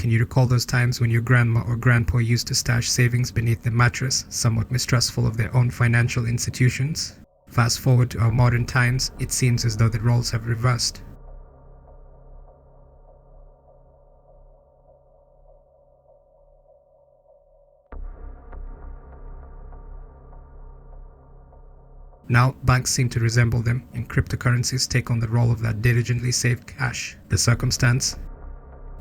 Can you recall those times when your grandma or grandpa used to stash savings beneath the mattress, somewhat mistrustful of their own financial institutions? Fast forward to our modern times, it seems as though the roles have reversed. Now, banks seem to resemble them, and cryptocurrencies take on the role of that diligently saved cash. The circumstance?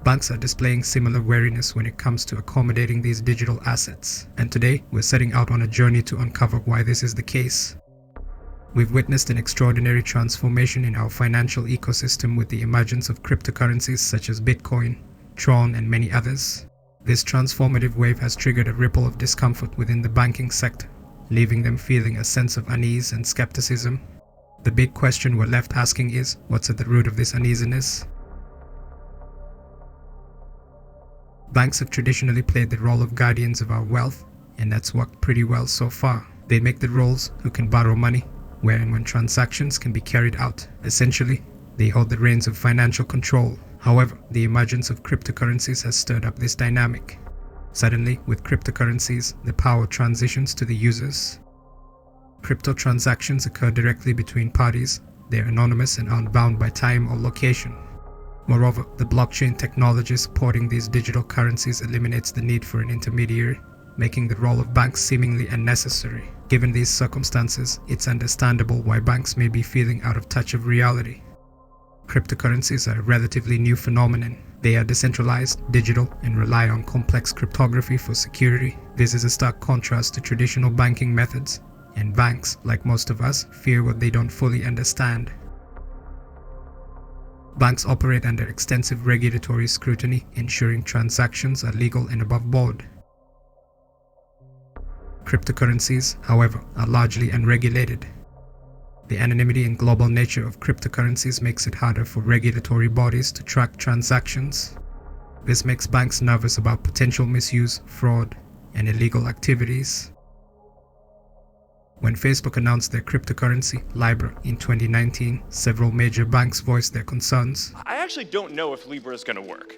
Banks are displaying similar wariness when it comes to accommodating these digital assets, and today we're setting out on a journey to uncover why this is the case. We've witnessed an extraordinary transformation in our financial ecosystem with the emergence of cryptocurrencies such as Bitcoin, Tron, and many others. This transformative wave has triggered a ripple of discomfort within the banking sector, leaving them feeling a sense of unease and skepticism. The big question we're left asking is, what's at the root of this uneasiness? Banks have traditionally played the role of guardians of our wealth, and that's worked pretty well so far. They make the rules who can borrow money, where and when transactions can be carried out. Essentially, they hold the reins of financial control. However, the emergence of cryptocurrencies has stirred up this dynamic. Suddenly, with cryptocurrencies, the power transitions to the users. Crypto transactions occur directly between parties. They're anonymous and aren't bound by time or location. Moreover, the blockchain technology supporting these digital currencies eliminates the need for an intermediary, making the role of banks seemingly unnecessary. Given these circumstances, it's understandable why banks may be feeling out of touch of reality. Cryptocurrencies are a relatively new phenomenon. They are decentralized, digital, and rely on complex cryptography for security. This is a stark contrast to traditional banking methods, and banks, like most of us, fear what they don't fully understand. Banks operate under extensive regulatory scrutiny, ensuring transactions are legal and above board. Cryptocurrencies, however, are largely unregulated. The anonymity and global nature of cryptocurrencies makes it harder for regulatory bodies to track transactions. This makes banks nervous about potential misuse, fraud, and illegal activities. When Facebook announced their cryptocurrency, Libra, in 2019, several major banks voiced their concerns. I actually don't know if Libra is going to work,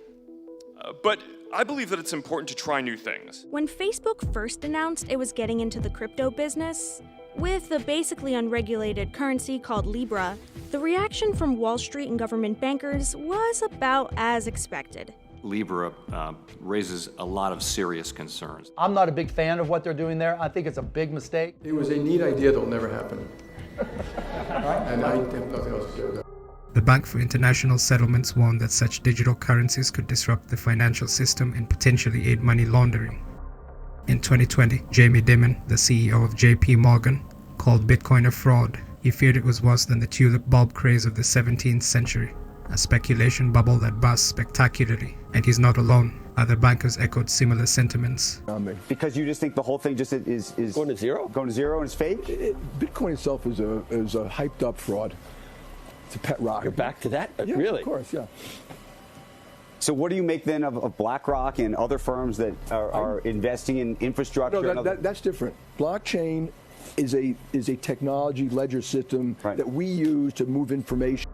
but I believe that it's important to try new things. When Facebook first announced it was getting into the crypto business, with a basically unregulated currency called Libra, the reaction from Wall Street and government bankers was about as expected. Libra raises a lot of serious concerns. I'm not a big fan of what they're doing there. I think it's a big mistake. It was a neat idea that'll never happen. And I have nothing else to say about that. The Bank for International Settlements warned that such digital currencies could disrupt the financial system and potentially aid money laundering. In 2020, Jamie Dimon, the CEO of JP Morgan, called Bitcoin a fraud. He feared it was worse than the tulip bulb craze of the 17th century, a speculation bubble that burst spectacularly. And he's not alone. Other bankers echoed similar sentiments. Because you just think the whole thing just is going to zero? Going to zero and it's fake? Bitcoin itself is a hyped up fraud. It's a pet rock. You're back to that? Yeah, really? Of course, yeah. So what do you make then of BlackRock and other firms that are investing in infrastructure? No, that's different. Blockchain is a technology ledger system that we use to move information.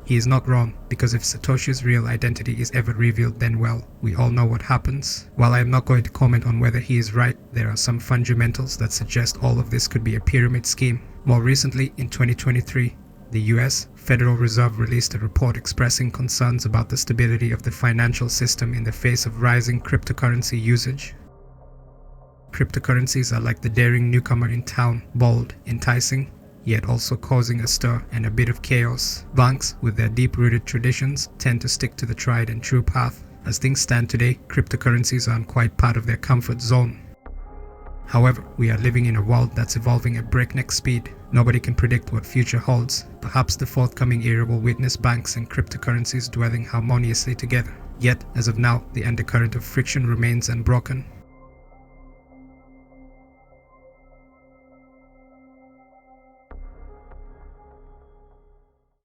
He is not wrong, because if Satoshi's real identity is ever revealed, then well, we all know what happens. While I am not going to comment on whether he is right, there are some fundamentals that suggest all of this could be a pyramid scheme. More recently, in 2023, the US Federal Reserve released a report expressing concerns about the stability of the financial system in the face of rising cryptocurrency usage. Cryptocurrencies are like the daring newcomer in town, bold, enticing, yet also causing a stir and a bit of chaos. Banks, with their deep-rooted traditions, tend to stick to the tried and true path. As things stand today, cryptocurrencies aren't quite part of their comfort zone. However, we are living in a world that's evolving at breakneck speed. Nobody can predict what future holds. Perhaps the forthcoming era will witness banks and cryptocurrencies dwelling harmoniously together. Yet, as of now, the undercurrent of friction remains unbroken.